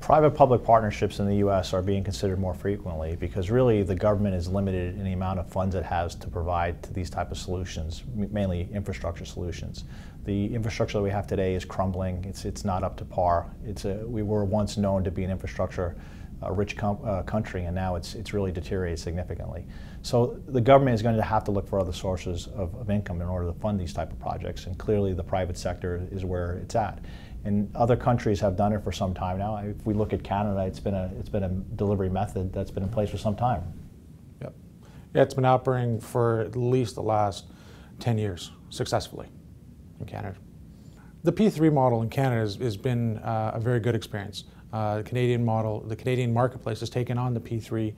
Private-public partnerships in the U.S. are being considered more frequently because really the government is limited in the amount of funds it has to provide to these type of solutions, mainly infrastructure solutions. The infrastructure that we have today is crumbling. It's not up to par. We were once known to be an infrastructure rich country, and now it's really deteriorated significantly. So the government is going to have to look for other sources of income in order to fund these type of projects, and clearly the private sector is where it's at. And other countries have done it for some time now. If we look at Canada, it's been a delivery method that's been in place for some time. Yep. Yeah, it's been operating for at least the last 10 years successfully in Canada. The P3 model in Canada has been a very good experience. The Canadian model, the Canadian marketplace has taken on the P3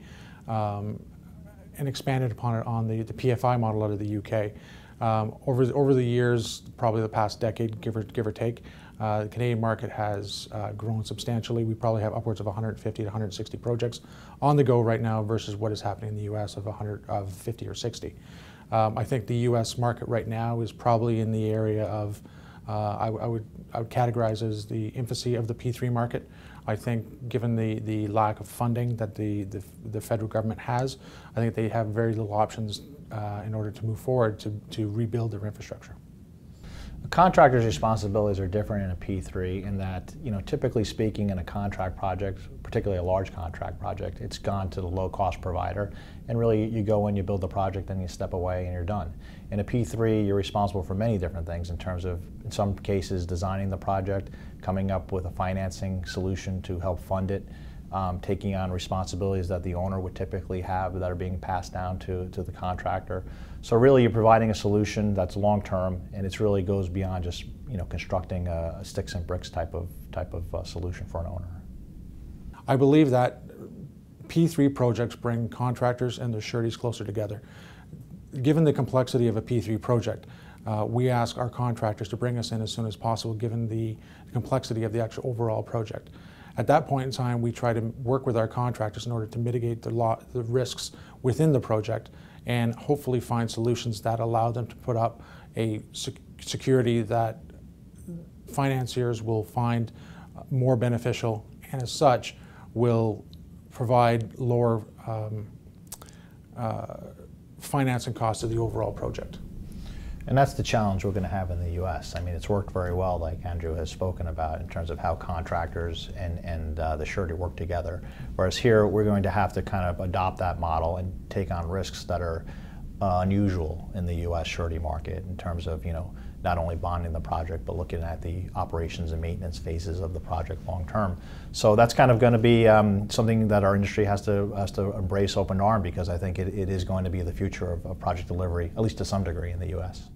and expanded upon it on the PFI model out of the UK. Over the years, probably the past decade, give or take, the Canadian market has grown substantially. We probably have upwards of 150 to 160 projects on the go right now versus what is happening in the US of 50 or 60. I think the US market right now is probably in the area of, I would categorize as the infancy of the P3 market. I think given the lack of funding that the federal government has, I think they have very little options in order to move forward to rebuild their infrastructure. The contractor's responsibilities are different in a P3 in that, typically speaking, in a contract project, particularly a large contract project, it's gone to the low-cost provider, and really you go in, you build the project, then you step away and you're done. In a P3, you're responsible for many different things in terms of, in some cases, designing the project, coming up with a financing solution to help fund it, taking on responsibilities that the owner would typically have that are being passed down to the contractor. So really you're providing a solution that's long-term, and it really goes beyond just constructing a sticks and bricks type of solution for an owner. I believe that P3 projects bring contractors and their sureties closer together. Given the complexity of a P3 project, we ask our contractors to bring us in as soon as possible given the complexity of the actual overall project. At that point in time, we try to work with our contractors in order to mitigate the risks within the project and hopefully find solutions that allow them to put up a security that financiers will find more beneficial, and as such will provide lower financing costs of the overall project. And that's the challenge we're going to have in the U.S. I mean, it's worked very well, like Andrew has spoken about, in terms of how contractors and the surety work together. Whereas here, we're going to have to kind of adopt that model and take on risks that are unusual in the U.S. surety market in terms of, not only bonding the project, but looking at the operations and maintenance phases of the project long term. So that's kind of going to be something that our industry has to embrace open arm, because I think it is going to be the future of project delivery, at least to some degree, in the U.S.